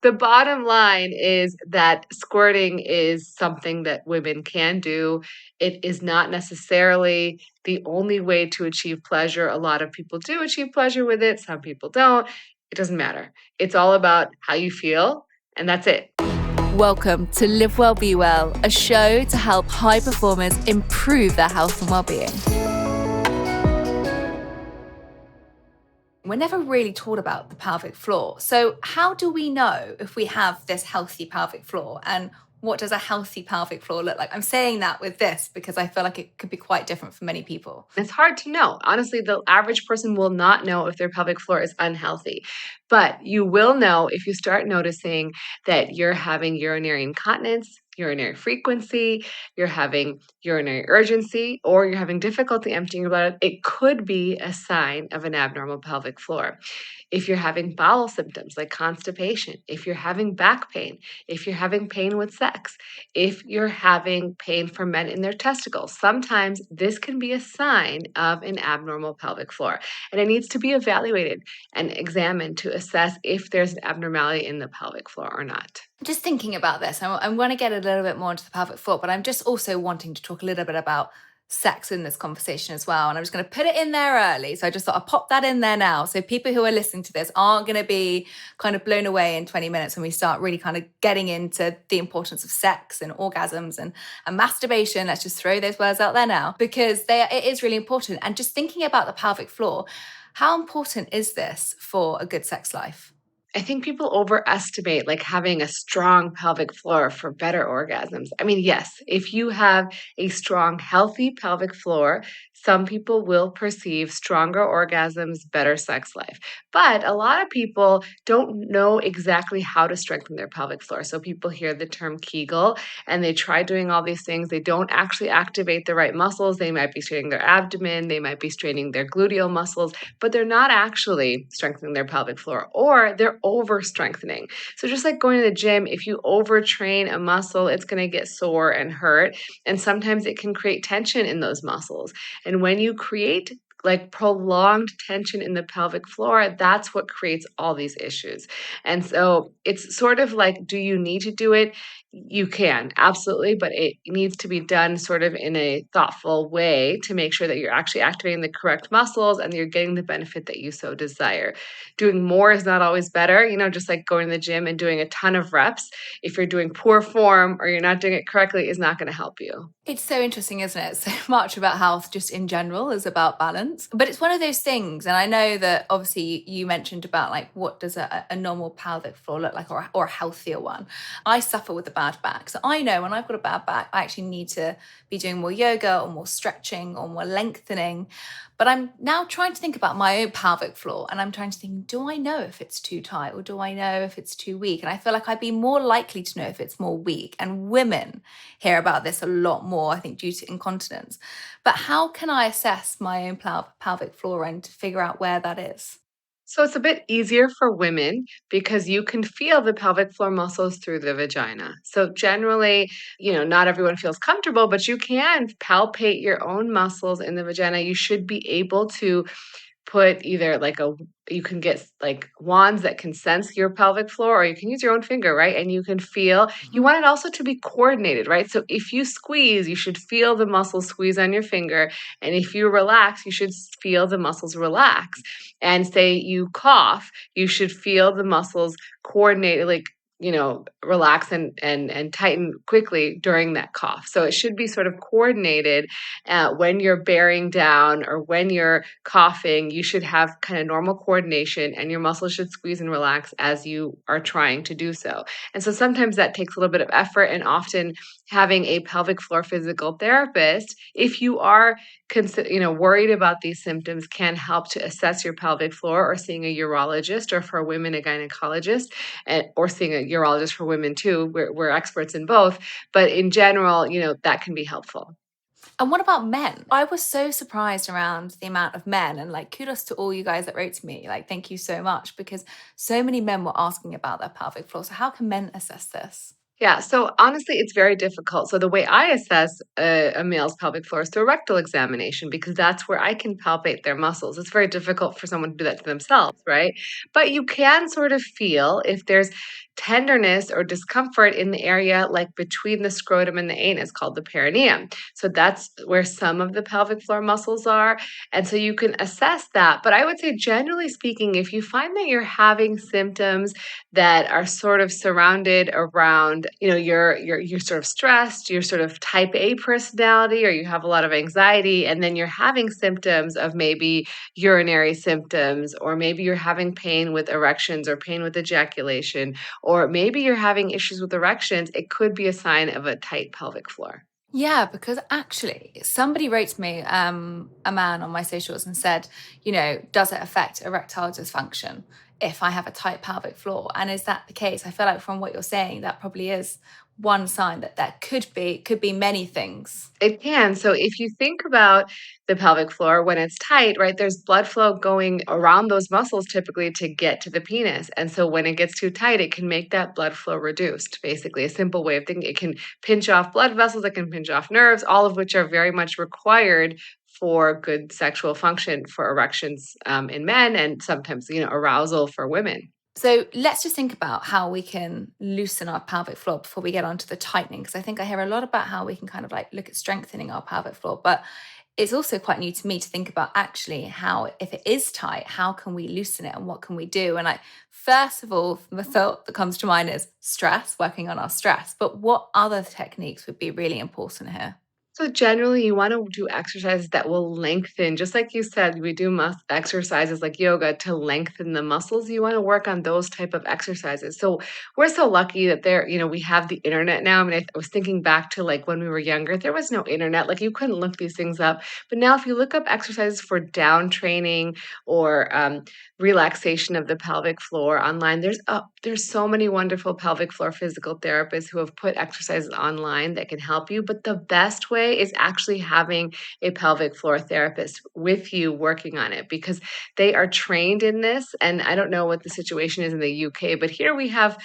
The bottom line is that squirting is something that women can do. It is not necessarily the only way to achieve pleasure. A lot of people do achieve pleasure with it, some people don't. It doesn't matter. It's all about how you feel, and that's it. Welcome to Live Well, Be Well, a show to help high performers improve their health and well-being. We're never really taught about the pelvic floor. So how do we know if we have this healthy pelvic floor, and what does a healthy pelvic floor look like? I'm saying that with this because I feel like it could be quite different for many people. It's hard to know. Honestly, the average person will not know if their pelvic floor is unhealthy. But you will know if you start noticing that you're having urinary incontinence, urinary frequency, you're having urinary urgency, or you're having difficulty emptying your bladder. It could be a sign of an abnormal pelvic floor. If you're having bowel symptoms like constipation, if you're having back pain, if you're having pain with sex, if you're having pain for men in their testicles, sometimes this can be a sign of an abnormal pelvic floor. And it needs to be evaluated and examined to assess if there's an abnormality in the pelvic floor or not. Just thinking about this, I'm going to get a little bit more into the pelvic floor, but I'm just also wanting to talk a little bit about sex in this conversation as well. And I'm just going to put it in there early. So I just thought I'd pop that in there now. So people who are listening to this aren't going to be kind of blown away in 20 minutes when we start really kind of getting into the importance of sex and orgasms and masturbation. Let's just throw those words out there now, because it is really important. And just thinking about the pelvic floor, how important is this for a good sex life? I think people overestimate like having a strong pelvic floor for better orgasms. I mean, yes, if you have a strong, healthy pelvic floor, some people will perceive stronger orgasms, better sex life. But a lot of people don't know exactly how to strengthen their pelvic floor. So people hear the term Kegel and they try doing all these things. They don't actually activate the right muscles. They might be straining their abdomen, they might be straining their gluteal muscles, but they're not actually strengthening their pelvic floor, or they're over strengthening. So just like going to the gym, if you overtrain a muscle, it's going to get sore and hurt. And sometimes it can create tension in those muscles. And when you create like prolonged tension in the pelvic floor, that's what creates all these issues. And so it's sort of like, do you need to do it? You can, absolutely, but it needs to be done sort of in a thoughtful way to make sure that you're actually activating the correct muscles and you're getting the benefit that you so desire. Doing more is not always better, just like going to the gym and doing a ton of reps. If you're doing poor form or you're not doing it correctly, is not going to help you. It's so interesting, isn't it? So much about health just in general is about balance. But it's one of those things, and I know that obviously you mentioned about like what does a normal pelvic floor look like, or a healthier one. I suffer with a bad back. So I know when I've got a bad back, I actually need to be doing more yoga or more stretching or more lengthening. But I'm now trying to think about my own pelvic floor, and I'm trying to think, do I know if it's too tight or do I know if it's too weak? And I feel like I'd be more likely to know if it's more weak. And women hear about this a lot more, I think, due to incontinence. But how can I assess my own pelvic floor and figure out where that is? So it's a bit easier for women because you can feel the pelvic floor muscles through the vagina. So generally, not everyone feels comfortable, but you can palpate your own muscles in the vagina. You should be able to put either you can get like wands that can sense your pelvic floor, or you can use your own finger, right? And you can feel, you want it also to be coordinated, right? So if you squeeze, you should feel the muscles squeeze on your finger. And if you relax, you should feel the muscles relax. And say you cough, you should feel the muscles coordinate, like relax and tighten quickly during that cough. So it should be sort of coordinated. When you're bearing down or when you're coughing, you should have kind of normal coordination and your muscles should squeeze and relax as you are trying to do so. And so sometimes that takes a little bit of effort, and often having a pelvic floor physical therapist, if you are worried about these symptoms, can help to assess your pelvic floor, or seeing a urologist, or for women, a gynecologist, or seeing a urologist for women too. We're experts in both, but in general, that can be helpful. And what about men? I was so surprised around the amount of men, and like kudos to all you guys that wrote to me. Like, thank you so much, because so many men were asking about their pelvic floor. So how can men assess this? Yeah, so honestly, it's very difficult. So the way I assess a male's pelvic floor is through a rectal examination, because that's where I can palpate their muscles. It's very difficult for someone to do that to themselves, right? But you can sort of feel if there's tenderness or discomfort in the area like between the scrotum and the anus called the perineum. So that's where some of the pelvic floor muscles are. And so you can assess that. But I would say, generally speaking, if you find that you're having symptoms that are sort of surrounded around, you're sort of stressed, you're sort of type A personality, or you have a lot of anxiety, and then you're having symptoms of maybe urinary symptoms, or maybe you're having pain with erections or pain with ejaculation, or maybe you're having issues with erections, it could be a sign of a tight pelvic floor. Yeah, because actually, somebody wrote to me, a man on my socials, and said, does it affect erectile dysfunction if I have a tight pelvic floor? And is that the case? I feel like from what you're saying, that probably is one sign that could be many things. It can. So if you think about the pelvic floor when it's tight, right, there's blood flow going around those muscles typically to get to the penis. And so when it gets too tight, it can make that blood flow reduced. Basically, a simple way of thinking, it can pinch off blood vessels, it can pinch off nerves, all of which are very much required for good sexual function, for erections in men, and sometimes, arousal for women. So let's just think about how we can loosen our pelvic floor before we get onto the tightening, because I think I hear a lot about how we can kind of like look at strengthening our pelvic floor, but it's also quite new to me to think about actually how, if it is tight, how can we loosen it and what can we do? And first of all, the thought that comes to mind is stress, working on our stress. But what other techniques would be really important here? So generally, you want to do exercises that will lengthen, just like you said, we do exercises like yoga to lengthen the muscles. You want to work on those type of exercises. So we're so lucky that we have the internet now. I mean, I was thinking back to like when we were younger, there was no internet. Like you couldn't look these things up. But now, if you look up exercises for down training or relaxation of the pelvic floor online, there's so many wonderful pelvic floor physical therapists who have put exercises online that can help you. But the best way is actually having a pelvic floor therapist with you working on it, because they are trained in this. And I don't know what the situation is in the UK, but here we have,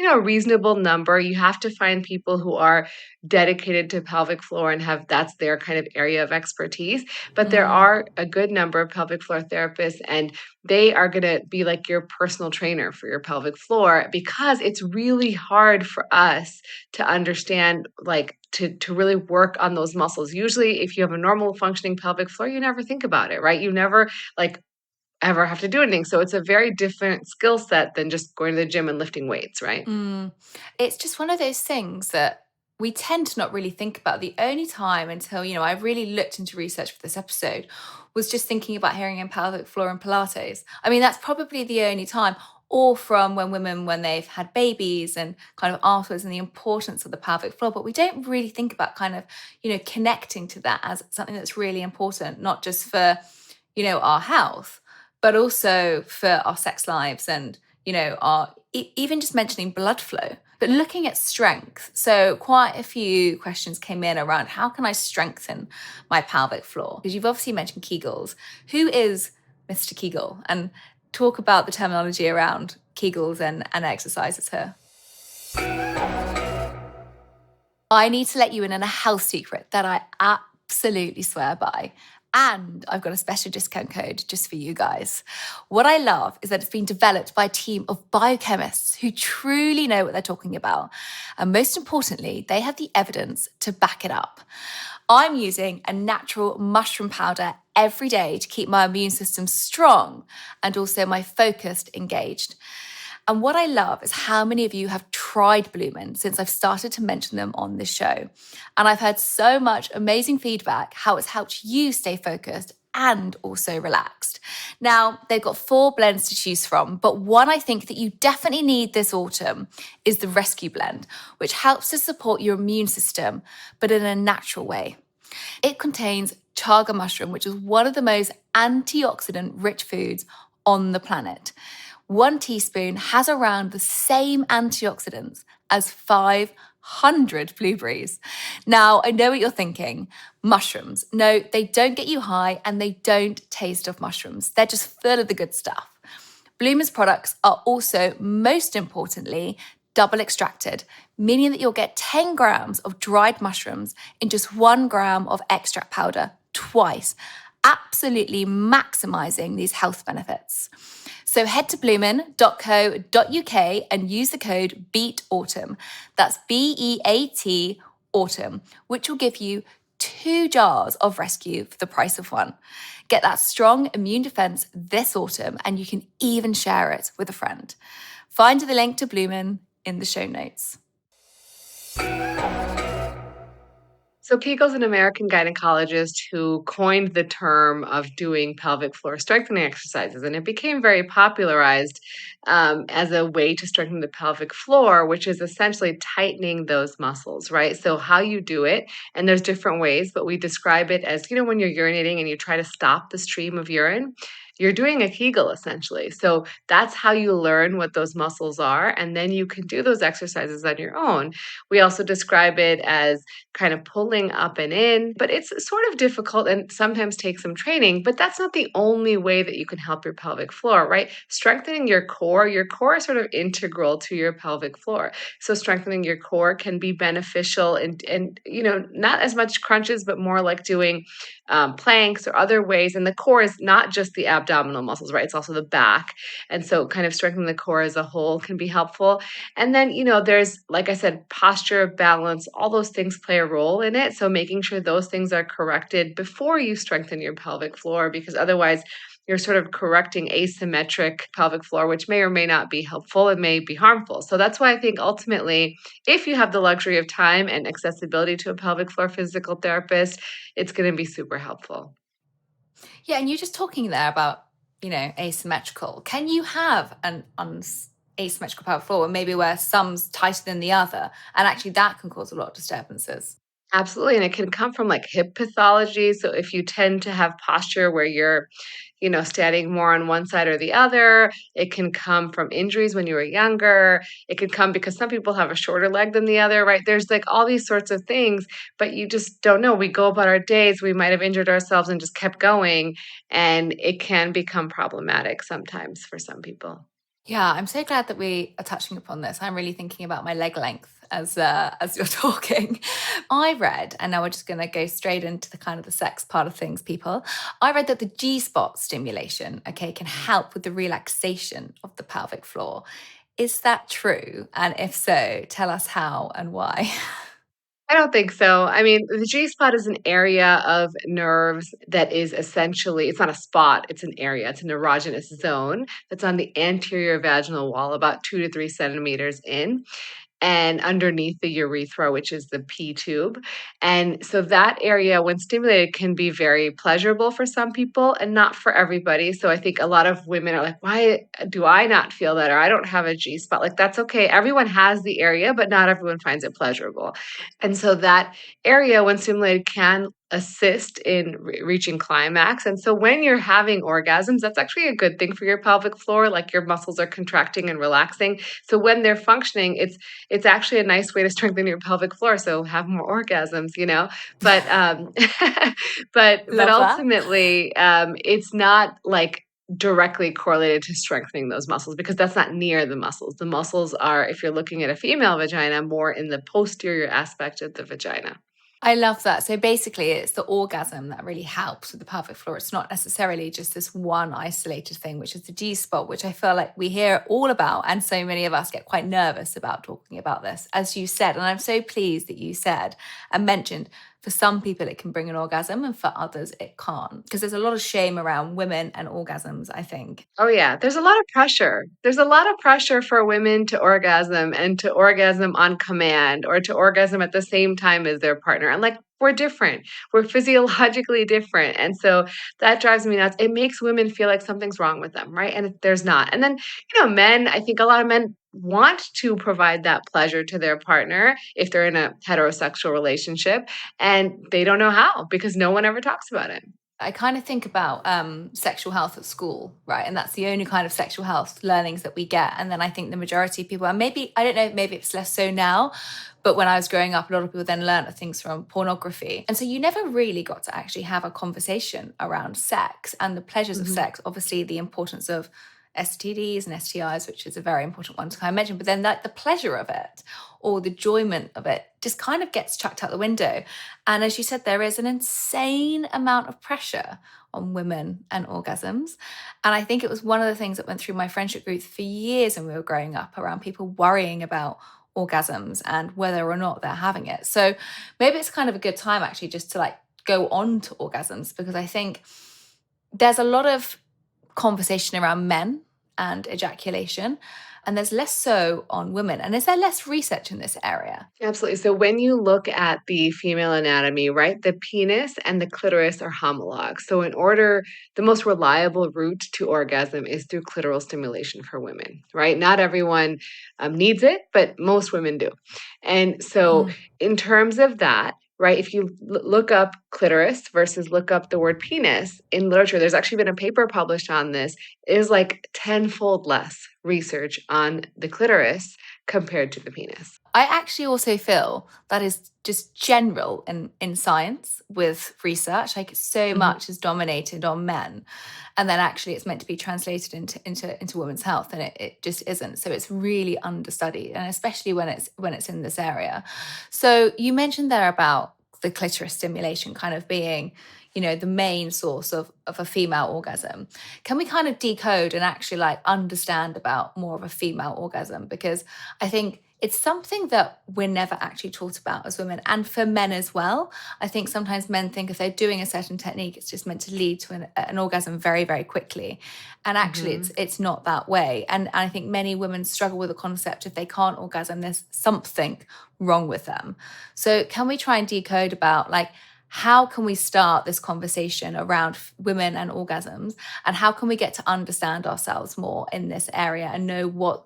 a reasonable number. You have to find people who are dedicated to pelvic floor and that's their kind of area of expertise. But there Mm. are a good number of pelvic floor therapists, and they are going to be like your personal trainer for your pelvic floor, because it's really hard for us to understand, like to really work on those muscles. Usually if you have a normal functioning pelvic floor, you never think about it, right? You never like ever have to do anything. So it's a very different skill set than just going to the gym and lifting weights, right? Mm. It's just one of those things that we tend to not really think about. The only time until, I really looked into research for this episode was just thinking about hearing in pelvic floor and Pilates. I mean, that's probably the only time, or from when they've had babies and kind of afterwards, and the importance of the pelvic floor. But we don't really think about kind of, connecting to that as something that's really important, not just for, our health, but also for our sex lives and, our even just mentioning blood flow, but looking at strength. So quite a few questions came in around how can I strengthen my pelvic floor? Because you've obviously mentioned Kegels. Who is Mr. Kegel? And talk about the terminology around Kegels and exercises here. I need to let you in on a health secret that I absolutely swear by. And I've got a special discount code just for you guys. What I love is that it's been developed by a team of biochemists who truly know what they're talking about. And most importantly, they have the evidence to back it up. I'm using a natural mushroom powder every day to keep my immune system strong and also my focus engaged. And what I love is how many of you have tried Blue Moon since I've started to mention them on this show. And I've heard so much amazing feedback, how it's helped you stay focused and also relaxed. Now, they've got 4 blends to choose from, but one I think that you definitely need this autumn is the Rescue Blend, which helps to support your immune system, but in a natural way. It contains chaga mushroom, which is one of the most antioxidant-rich foods on the planet. 1 teaspoon has around the same antioxidants as 500 blueberries. Now, I know what you're thinking. Mushrooms. No, they don't get you high and they don't taste of mushrooms. They're just full of the good stuff. Bloomer's products are also, most importantly, double extracted, meaning that you'll get 10 grams of dried mushrooms in just 1 gram of extract powder twice, absolutely maximizing these health benefits. So head to bloomin.co.uk and use the code BEATAUTUMN. That's BEAT autumn, which will give you 2 jars of rescue for the price of 1. Get that strong immune defense this autumn, and you can even share it with a friend. Find the link to Bloomin in the show notes. So Kegel's an American gynecologist who coined the term of doing pelvic floor strengthening exercises, and it became very popularized as a way to strengthen the pelvic floor, which is essentially tightening those muscles, right? So how you do it, and there's different ways, but we describe it as, when you're urinating and you try to stop the stream of urine, you're doing a Kegel essentially. So that's how you learn what those muscles are, and then you can do those exercises on your own. We also describe it as kind of pulling up and in, but it's sort of difficult and sometimes takes some training, but that's not the only way that you can help your pelvic floor, right? Strengthening your core is sort of integral to your pelvic floor. So strengthening your core can be beneficial and not as much crunches, but more like doing planks or other ways. And the core is not just the abdominal muscles, right? It's also the back. And so kind of strengthening the core as a whole can be helpful. And then, there's, like I said, posture, balance, all those things play a role in it. So making sure those things are corrected before you strengthen your pelvic floor, because otherwise you're sort of correcting asymmetric pelvic floor, which may or may not be helpful and may be harmful. So that's why I think ultimately, if you have the luxury of time and accessibility to a pelvic floor physical therapist, it's going to be super helpful. Yeah, and you're just talking there about, asymmetrical. Can you have an asymmetrical pelvic floor, maybe where some's tighter than the other, and actually that can cause a lot of disturbances? Absolutely, and it can come from, like, hip pathology, so if you tend to have posture where you're, standing more on one side or the other, it can come from injuries when you were younger, it could come because some people have a shorter leg than the other, right? There's, like, all these sorts of things, but you just don't know. We go about our days, we might have injured ourselves and just kept going, and it can become problematic sometimes for some people. Yeah, I'm so glad that we are touching upon this. I'm really thinking about my leg length as you're talking. I read, and now we're just going to go straight into the kind of the sex part of things, people. I read that the G-spot stimulation, okay, can help with the relaxation of the pelvic floor. Is that true? And if so, tell us how and why. I don't think so. I mean, the G spot is an area of nerves that is essentially, it's not a spot, it's an area, it's an erogenous zone that's on the anterior vaginal wall, about 2 to 3 centimeters in and underneath the urethra, which is the P tube. And so that area, when stimulated, can be very pleasurable for some people and not for everybody. So I think a lot of women are like, why do I not feel that? Or I don't have a G spot. Like, that's okay. Everyone has the area, but not everyone finds it pleasurable. And so that area, when stimulated, can assist in reaching climax. And so when you're having orgasms, that's actually a good thing for your pelvic floor. Like, your muscles are contracting and relaxing. So when they're functioning, it's actually a nice way to strengthen your pelvic floor. So have more orgasms. But but Love that. ultimately, it's not like directly correlated to strengthening those muscles, because that's not near the muscles. The muscles are, if you're looking at a female vagina, more in the posterior aspect of the vagina. I love that. So basically, it's the orgasm that really helps with the pelvic floor. It's not necessarily just this one isolated thing, which is the G spot, which I feel like we hear all about. And so many of us get quite nervous about talking about this, as you said. And I'm so pleased that you said and mentioned for some people it can bring an orgasm and for others it can't. Because there's a lot of shame around women and orgasms, I think. Oh, yeah. There's a lot of pressure. There's a lot of pressure for women to orgasm and to orgasm on command or to orgasm at the same time as their partner. And, like, we're different. We're physiologically different. And so that drives me nuts. It makes women feel like something's wrong with them, right? And there's not. And then, men, I think a lot of men want to provide that pleasure to their partner if they're in a heterosexual relationship, and they don't know how because no one ever talks about it. I kind of think about sexual health at school, right? And that's the only kind of sexual health learnings that we get. And then I think the majority of people, and maybe, I don't know, maybe it's less so now, but when I was growing up, a lot of people then learned things from pornography. And so you never really got to actually have a conversation around sex and the pleasures of Mhm. sex. Obviously, the importance of STDs and STIs, which is a very important one to kind of mention, but then like the pleasure of it or the enjoyment of it just kind of gets chucked out the window. And as you said, there is an insane amount of pressure on women and orgasms. And I think it was one of the things that went through my friendship groups for years when we were growing up, around people worrying about orgasms and whether or not they're having it. So maybe it's kind of a good time actually just to like go on to orgasms, because I think there's a lot of conversation around men and ejaculation, and there's less so on women. And is there less research in this area? Absolutely. So when you look at the female anatomy, right, the penis and the clitoris are homolog. So the most reliable route to orgasm is through clitoral stimulation for women, right? Not everyone needs it, but most women do. And so Mm. in terms of that, right, if you look up clitoris versus look up the word penis in literature, there's actually been a paper published on this. It is like tenfold less research on the clitoris compared to the penis. I actually also feel that is just general in science with research. Like so Mhm. much is dominated on men. And then actually it's meant to be translated into women's health, and it just isn't. So it's really understudied, and especially when it's in this area. So you mentioned there about the clitoris stimulation kind of being, the main source of a female orgasm. Can we kind of decode and actually like understand about more of a female orgasm? Because I think it's something that we're never actually taught about as women, and for men as well. I think sometimes men think if they're doing a certain technique, it's just meant to lead to an orgasm very, very quickly. And actually, Mhm. it's not that way. And I think many women struggle with the concept if they can't orgasm, there's something wrong with them. So can we try and decode about like, how can we start this conversation around women and orgasms, and how can we get to understand ourselves more in this area and know what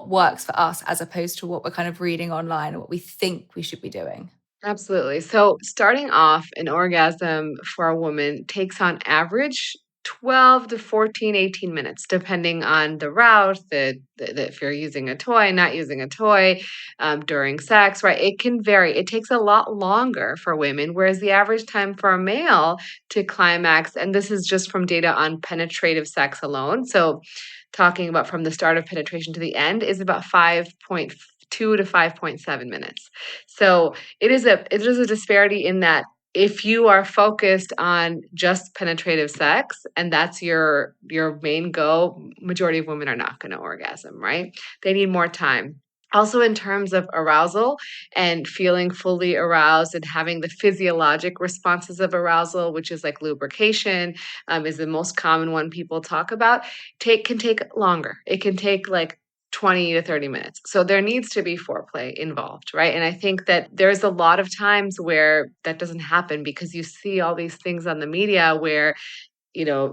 works for us as opposed to what we're kind of reading online and what we think we should be doing? Absolutely. So, starting off, an orgasm for a woman takes on average 12 to 14, 18 minutes, depending on the route, if you're using a toy, not using a toy, during sex, right? It can vary. It takes a lot longer for women, whereas the average time for a male to climax, and this is just from data on penetrative sex alone. So, talking about from the start of penetration to the end is about 5.2 to 5.7 minutes. So it is a disparity in that if you are focused on just penetrative sex and that's your main goal, majority of women are not going to orgasm, right? They need more time. Also, in terms of arousal and feeling fully aroused and having the physiologic responses of arousal, which is like lubrication, is the most common one people talk about, can take longer. It can take like 20 to 30 minutes. So there needs to be foreplay involved, right? And I think that there's a lot of times where that doesn't happen because you see all these things on the media where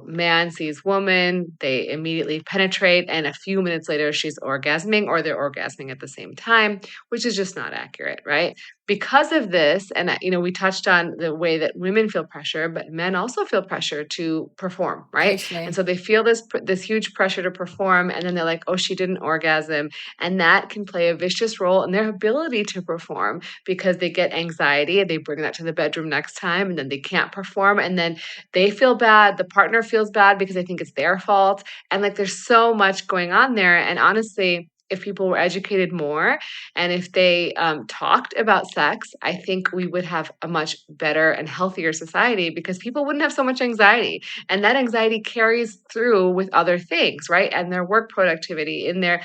man sees woman, they immediately penetrate, and a few minutes later, she's orgasming or they're orgasming at the same time, which is just not accurate, right? Because of this, and we touched on the way that women feel pressure, but men also feel pressure to perform, right? And Totally. so they feel this huge pressure to perform, and then they're like, "Oh, she didn't orgasm," and that can play a vicious role in their ability to perform because they get anxiety and they bring that to the bedroom next time, and then they can't perform, and then they feel bad, the partner feels bad because they think it's their fault, and, like, there's so much going on there, and honestly, if people were educated more and if they, talked about sex, I think we would have a much better and healthier society because people wouldn't have so much anxiety, and that anxiety carries through with other things, right? And their work productivity, in their,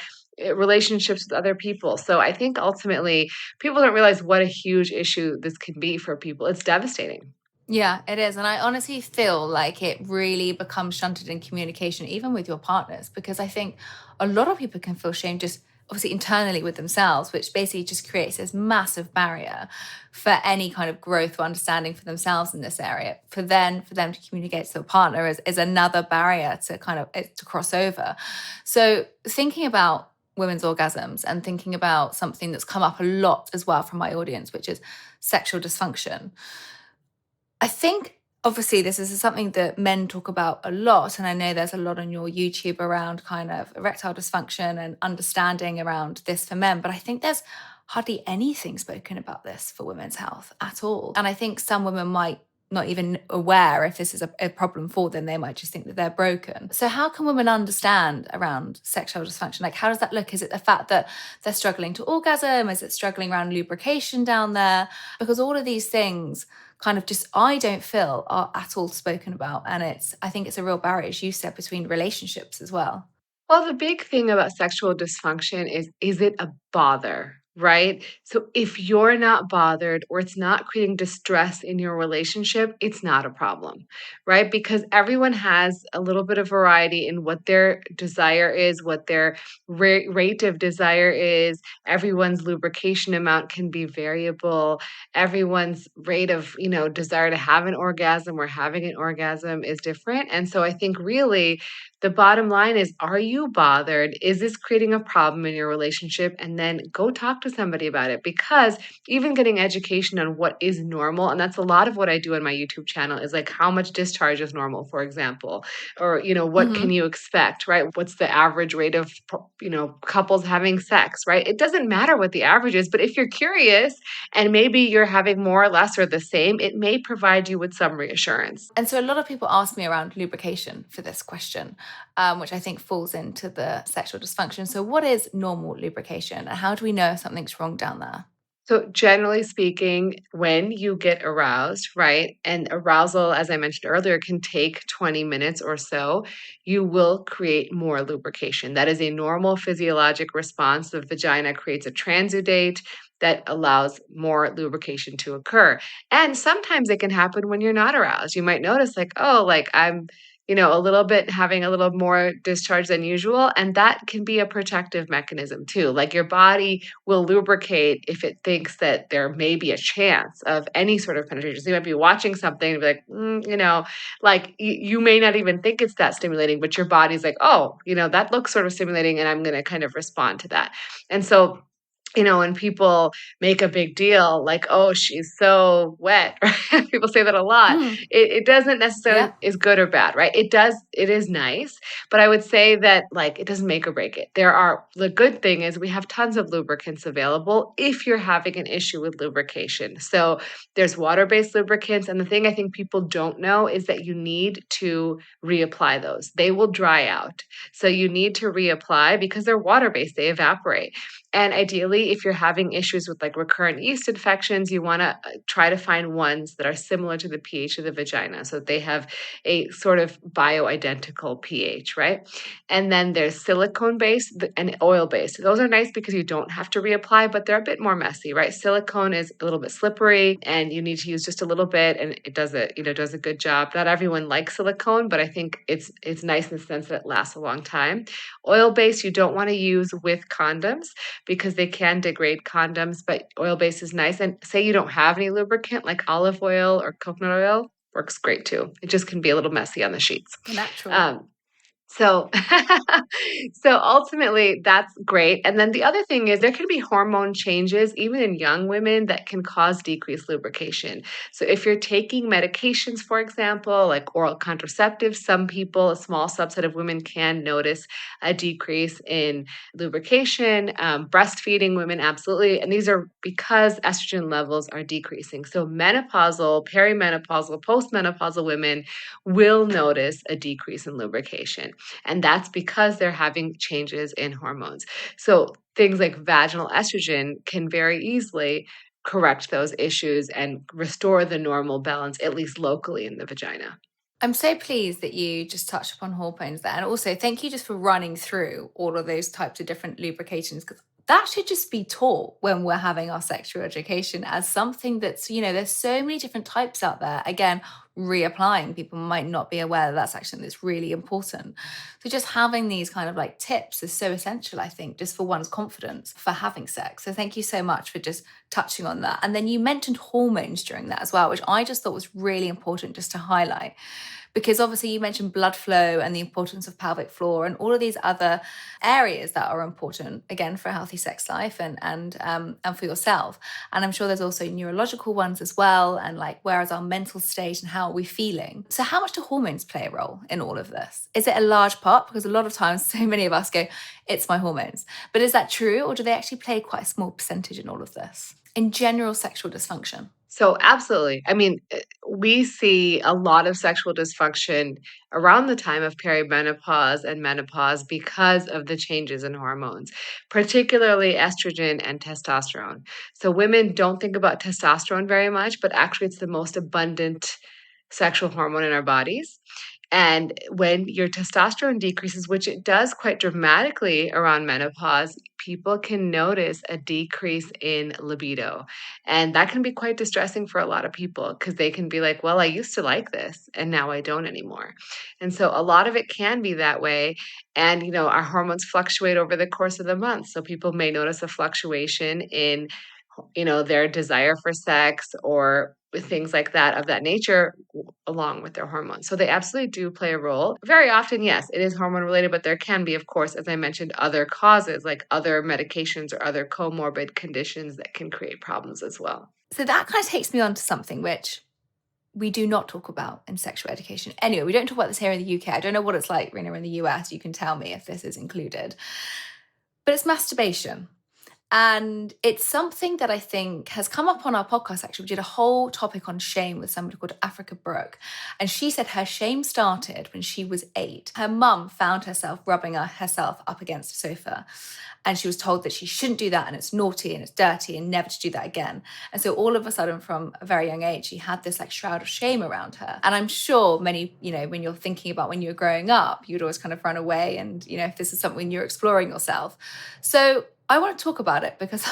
relationships with other people, so I think ultimately, people don't realize what a huge issue this can be for people. It's devastating. Yeah, it is. And I honestly feel like it really becomes shunted in communication, even with your partners, because I think a lot of people can feel shame just obviously internally with themselves, which basically just creates this massive barrier for any kind of growth or understanding for themselves in this area. For them to communicate to their partner is another barrier to kind of to cross over. So thinking about women's orgasms and thinking about something that's come up a lot as well from my audience, which is sexual dysfunction. I think obviously this is something that men talk about a lot. And I know there's a lot on your YouTube around kind of erectile dysfunction and understanding around this for men. But I think there's hardly anything spoken about this for women's health at all. And I think some women might not even aware if this is a problem for them. They might just think that they're broken. So how can women understand around sexual dysfunction? Like, how does that look? Is it the fact that they're struggling to orgasm? Is it struggling around lubrication down there? Because all of these things kind of just, I don't feel are at all spoken about. And I think it's a real barrier, as you said, between relationships as well. Well, the big thing about sexual dysfunction is it a bother, right? So if you're not bothered or it's not creating distress in your relationship, it's not a problem, right? Because everyone has a little bit of variety in what their desire is, what their rate of desire is. Everyone's lubrication amount can be variable. Everyone's rate of, desire to have an orgasm or having an orgasm is different. And so I think really the bottom line is, are you bothered? Is this creating a problem in your relationship? And then go talk to somebody about it, because even getting education on what is normal, and that's a lot of what I do on my YouTube channel, is like how much discharge is normal, for example, or, what can Hmm. you expect, right? What's the average rate of, couples having sex, right? It doesn't matter what the average is, but if you're curious and maybe you're having more or less or the same, it may provide you with some reassurance. And so a lot of people ask me around lubrication for this question, which I think falls into the sexual dysfunction. So what is normal lubrication, and how do we know if something's wrong down there? So, generally speaking, when you get aroused, right, and arousal, as I mentioned earlier, can take 20 minutes or so, you will create more lubrication. That is a normal physiologic response. The vagina creates a transudate that allows more lubrication to occur. And sometimes it can happen when you're not aroused. You might notice, like, oh, like I'm a little bit having a little more discharge than usual. And that can be a protective mechanism too. Like your body will lubricate if it thinks that there may be a chance of any sort of penetration. So you might be watching something and be like, like you may not even think it's that stimulating, but your body's like, oh, that looks sort of stimulating and I'm going to kind of respond to that. And so, when people make a big deal like, "Oh, she's so wet," right? People say that a lot. Mm, It doesn't necessarily yeah. is good or bad, right? It is nice, but I would say that, like, it doesn't make or break it. The good thing is we have tons of lubricants available if you're having an issue with lubrication. So, there's water-based lubricants, and the thing I think people don't know is that you need to reapply those. They will dry out. So, you need to reapply because they're water-based, they evaporate. And ideally, if you're having issues with like recurrent yeast infections, you want to try to find ones that are similar to the pH of the vagina. So they have a sort of bioidentical pH, right? And then there's silicone based and oil based. Those are nice because you don't have to reapply, but they're a bit more messy, right? Silicone is a little bit slippery and you need to use just a little bit and it does a good job. Not everyone likes silicone, but I think it's nice in the sense that it lasts a long time. Oil based you don't want to use with condoms because they can degrade condoms, but oil base is nice. And say you don't have any lubricant like olive oil or coconut oil, works great too. It just can be a little messy on the sheets. Natural. Um, so so ultimately, that's great, and then the other thing is there can be hormone changes, even in young women, that can cause decreased lubrication. So if you're taking medications, for example, like oral contraceptives, some people, a small subset of women can notice a decrease in lubrication. Breastfeeding women, absolutely, and these are because estrogen levels are decreasing. So menopausal, perimenopausal, postmenopausal women will notice a decrease in lubrication. And that's because they're having changes in hormones. So things like vaginal estrogen can very easily correct those issues and restore the normal balance, at least locally in the vagina. I'm so pleased that you just touched upon hormones there. And also, thank you just for running through all of those types of different lubrications, because that should just be taught when we're having our sexual education as something that's, there's so many different types out there. Again, reapplying, people might not be aware that that's actually that's really important. So just having these kind of like tips is so essential, I think, just for one's confidence for having sex. So thank you so much for just touching on that. And then you mentioned hormones during that as well, which I just thought was really important just to highlight, because obviously you mentioned blood flow and the importance of pelvic floor and all of these other areas that are important, again, for a healthy sex life and for yourself. And I'm sure there's also neurological ones as well, and like, where is our mental state and how are we feeling? So how much do hormones play a role in all of this? Is it a large part? Because a lot of times so many of us go, it's my hormones. But is that true, or do they actually play quite a small percentage in all of this? In general sexual dysfunction? So, absolutely. I mean, we see a lot of sexual dysfunction around the time of perimenopause and menopause because of the changes in hormones, particularly estrogen and testosterone. So, women don't think about testosterone very much, but actually, it's the most abundant sexual hormone in our bodies. And when your testosterone decreases, which it does quite dramatically around menopause, people can notice a decrease in libido. And that can be quite distressing for a lot of people because they can be like, well, I used to like this and now I don't anymore. And so a lot of it can be that way. And, our hormones fluctuate over the course of the month. So people may notice a fluctuation in their desire for sex or with things like that of that nature along with their hormones. So they absolutely do play a role. Very often, yes, it is hormone related, but there can be, of course, as I mentioned, other causes like other medications or other comorbid conditions that can create problems as well. So that kind of takes me on to something which we do not talk about in sexual education. Anyway, we don't talk about this here in the UK. I don't know what it's like, Rena, in the US. You can tell me if this is included. But it's masturbation. And it's something that I think has come up on our podcast, actually. We did a whole topic on shame with somebody called Africa Brooke. And she said her shame started when she was 8. Her mum found herself rubbing herself up against a sofa. And she was told that she shouldn't do that and it's naughty and it's dirty and never to do that again. And so all of a sudden, from a very young age, she had this like shroud of shame around her. And I'm sure many, when you're thinking about when you were growing up, you'd always kind of run away. And, if this is something you're exploring yourself. So I want to talk about it because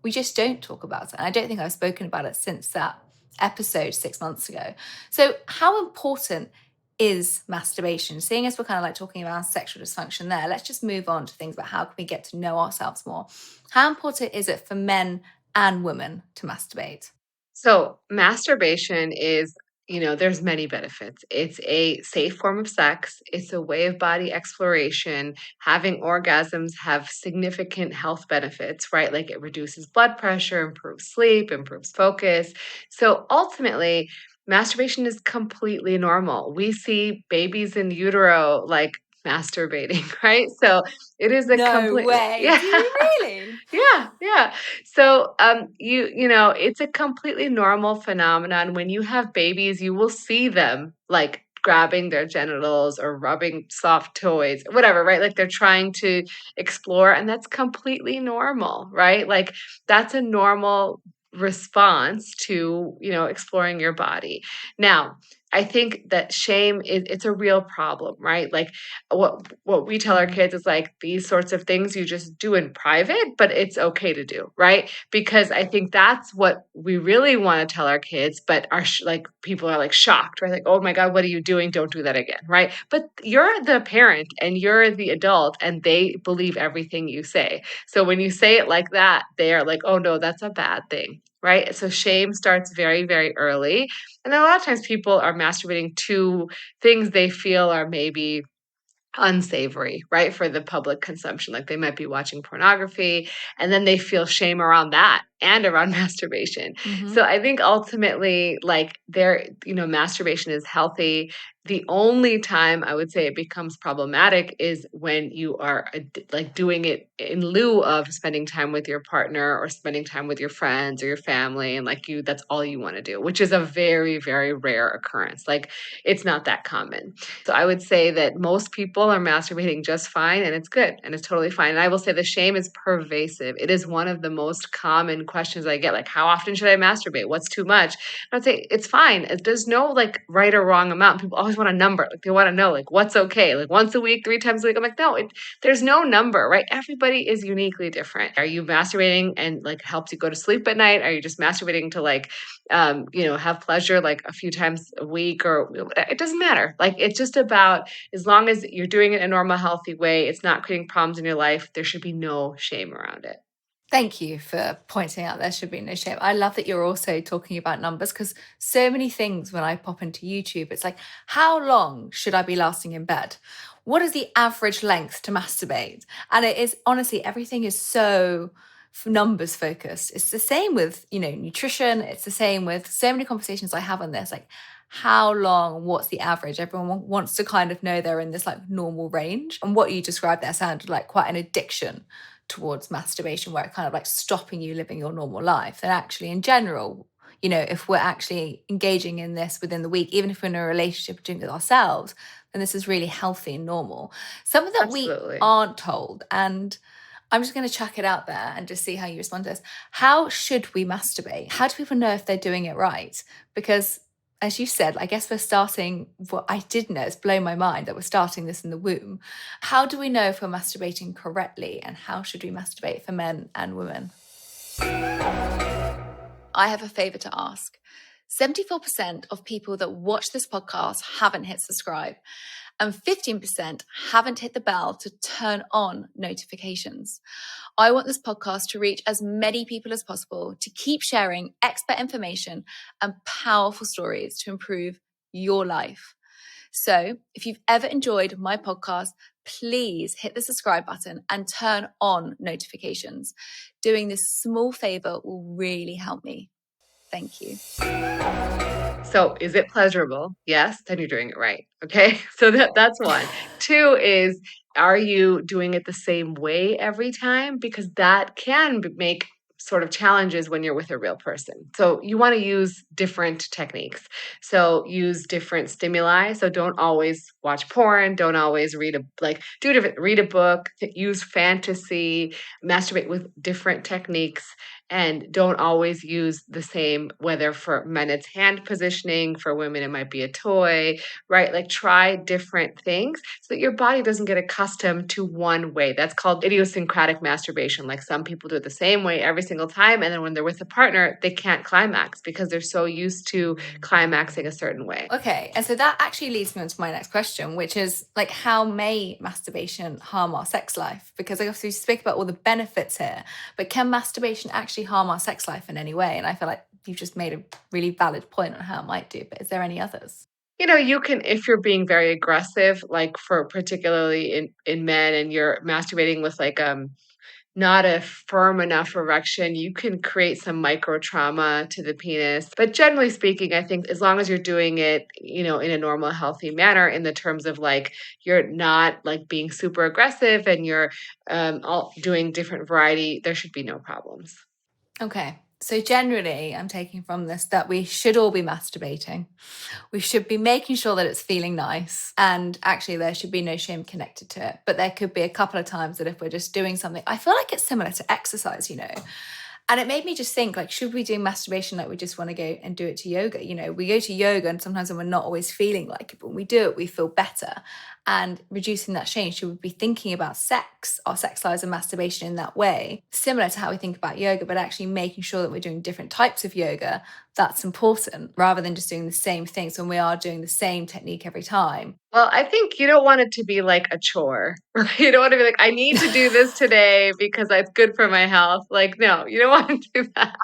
we just don't talk about it. And I don't think I've spoken about it since that episode 6 months ago. So how important is masturbation? Seeing as we're kind of like talking about sexual dysfunction there, let's just move on to things about how can we get to know ourselves more. How important is it for men and women to masturbate? So, masturbation is, there's many benefits. It's a safe form of sex, it's a way of body exploration. Having orgasms have significant health benefits, right? Like it reduces blood pressure, improves sleep, improves focus. So, ultimately, masturbation is completely normal. We see babies in utero like masturbating, right? So, it is a No complete, way. yeah. Do you really? Yeah, yeah. So, it's a completely normal phenomenon. When you have babies, you will see them like grabbing their genitals or rubbing soft toys, whatever, right? Like they're trying to explore, and that's completely normal, right? Like that's a normal response to, exploring your body. Now, I think that shame is it's a real problem, right? Like what we tell our Mm. kids is like these sorts of things you just do in private, but it's okay to do, right? Because I think that's what we really want to tell our kids, but like people are like shocked, right? Like, oh my God, what are you doing? Don't do that again, right? But you're the parent and you're the adult, and they believe everything you say. So when you say it like that, they are like, oh no, that's a bad thing. Right. So shame starts very, very early. And then a lot of times people are masturbating to things they feel are maybe unsavory, right, for the public consumption. Like they might be watching pornography and then they feel shame around that and around masturbation. Mm-hmm. So I think ultimately, like masturbation is healthy. The only time I would say it becomes problematic is when you are like doing it in lieu of spending time with your partner or spending time with your friends or your family. And like that's all you want to do, which is a very, very rare occurrence. Like it's not that common. So I would say that most people are masturbating just fine and it's good and it's totally fine. And I will say the shame is pervasive. It is one of the most common questions I get, like, how often should I masturbate? What's too much? And I'd say it's fine. There's no like right or wrong amount. People always want a number. Like they want to know like what's okay. Like once a week, 3 times a week. I'm like, no, there's no number, right? Everybody is uniquely different. Are you masturbating and like helps you go to sleep at night? Are you just masturbating to like have pleasure like a few times a week or it doesn't matter. Like it's just about as long as you're doing it in a normal, healthy way, it's not creating problems in your life, there should be no shame around it. Thank you for pointing out there should be no shame. I love that you're also talking about numbers because so many things when I pop into YouTube, it's like, how long should I be lasting in bed? What is the average length to masturbate? And it is honestly, everything is so numbers focused. It's the same with, nutrition. It's the same with so many conversations I have on this, like how long, what's the average? Everyone wants to kind of know they're in this like normal range. And what you described there sounded like quite an addiction towards masturbation where it's kind of like stopping you living your normal life. And actually in general, you know, if we're actually engaging in this within the week, even if we're in a relationship doing it ourselves, then this is really healthy and normal. Something that we Absolutely. aren't told, and I'm just going to chuck it out there and just see how you respond to this. How should we masturbate? How do people know if they're doing it right? Because as you said, I guess we're starting, what I did know, it's blown my mind that we're starting this in the womb. How do we know if we're masturbating correctly, and how should we masturbate for men and women? I have a favor to ask. 74% of people that watch this podcast haven't hit subscribe, and 15% haven't hit the bell to turn on notifications. I want this podcast to reach as many people as possible, to keep sharing expert information and powerful stories to improve your life. So if you've ever enjoyed my podcast, please hit the subscribe button and turn on notifications. Doing this small favor will really help me. Thank you. So is it pleasurable? Yes, then you're doing it right. Okay. So that's one. Two is, are you doing it the same way every time? Because that can make sort of challenges when you're with a real person. So you want to use different techniques. So use different stimuli. So don't always watch porn. Don't always read a book, use fantasy, masturbate with different techniques, and don't always use the same, whether for men it's hand positioning, for women it might be a toy, right? Like try different things so that your body doesn't get accustomed to one way. That's called idiosyncratic masturbation. Like some people do it the same way every single time, and then when they're with a partner, they can't climax because they're so used to climaxing a certain way. Okay, and so that actually leads me on to my next question, which is like, how may masturbation harm our sex life? Because obviously we speak about all the benefits here, but can masturbation actually harm our sex life in any way? And I feel like you've just made a really valid point on how it might do, but is there any others? You know, you can, if you're being very aggressive, like for particularly in men, and you're masturbating with like not a firm enough erection, you can create some micro trauma to the penis. But generally speaking, I think as long as you're doing it, you know, in a normal, healthy manner, in the terms of like you're not like being super aggressive and you're all doing different variety, there should be no problems. Okay, so generally I'm taking from this that we should all be masturbating. We should be making sure that it's feeling nice. And actually, there should be no shame connected to it. But there could be a couple of times that if we're just doing something, I feel like it's similar to exercise, you know. And it made me just think, like, should we do masturbation like we just want to go and do it to yoga? You know, we go to yoga and sometimes when we're not always feeling like it, but when we do it, we feel better. And reducing that shame, should we be thinking about sex, our sex lives and masturbation in that way, similar to how we think about yoga, but actually making sure that we're doing different types of yoga? That's important, rather than just doing the same things when we are doing the same technique every time. Well, I think you don't want it to be like a chore, right? You don't want to be like, I need to do this today because that's good for my health. Like, no, you don't want to do that.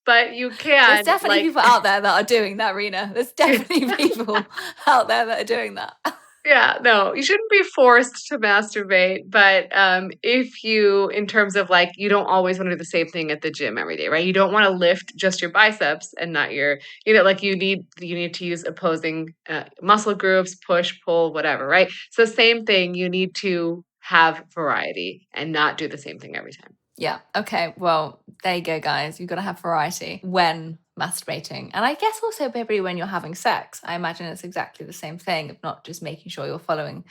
But you There's can, definitely like, people out there that are doing that, Rena. There's definitely people out there that are doing that. yeah, no, you shouldn't be forced to masturbate. But if you, in terms of like, you don't always want to do the same thing at the gym every day, right? You don't want to lift just your biceps and not your, you know, like you need to use opposing muscle groups, push, pull, whatever, right? So same thing, you need to have variety and not do the same thing every time. Yeah. Okay. Well, there you go, guys. You've got to have variety when masturbating. And I guess also maybe when you're having sex, I imagine it's exactly the same thing, of not just making sure you're following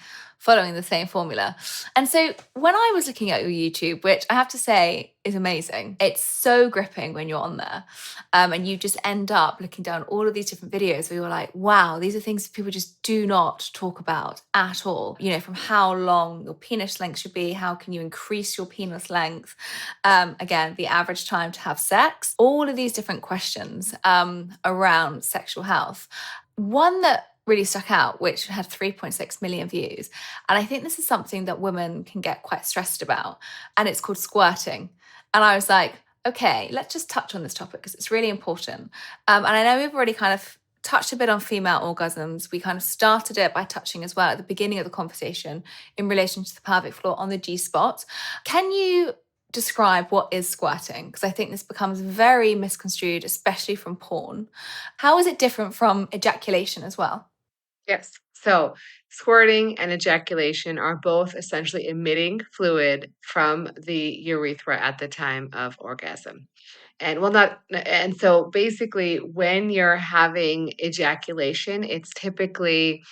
the same formula. And so when I was looking at your YouTube, which I have to say is amazing, it's so gripping when you're on there. And you just end up looking down all of these different videos where you're like, wow, these are things people just do not talk about at all. You know, from how long your penis length should be, how can you increase your penis length? Again, the average time to have sex, all of these different questions around sexual health. One that really stuck out, which had 3.6 million views. And I think this is something that women can get quite stressed about. And it's called squirting. And I was like, okay, let's just touch on this topic because it's really important. And I know we've already kind of touched a bit on female orgasms. We kind of started it by touching as well at the beginning of the conversation in relation to the pelvic floor on the G-spot. Can you describe what is squirting? Because I think this becomes very misconstrued, especially from porn. How is it different from ejaculation as well? Yes. So, squirting and ejaculation are both essentially emitting fluid from the urethra at the time of orgasm. And well, not, and so basically, when you're having ejaculation, it's typically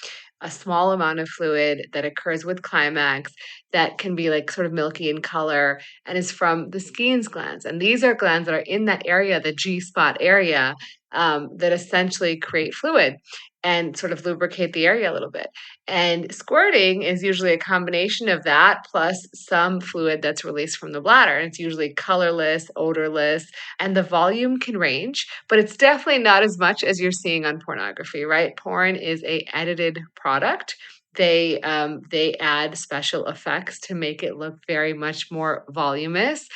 a small amount of fluid that occurs with climax that can be like sort of milky in color and is from the Skene's glands. And these are glands that are in that area, the G spot area, that essentially create fluid and sort of lubricate the area a little bit. And squirting is usually a combination of that plus some fluid that's released from the bladder. And it's usually colorless, odorless, and the volume can range, but it's definitely not as much as you're seeing on pornography, right? Porn is a edited product. They add special effects to make it look very much more voluminous.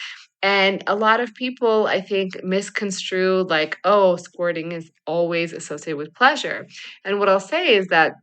And a lot of people, I think, misconstrue like, oh, squirting is always associated with pleasure. And what I'll say is that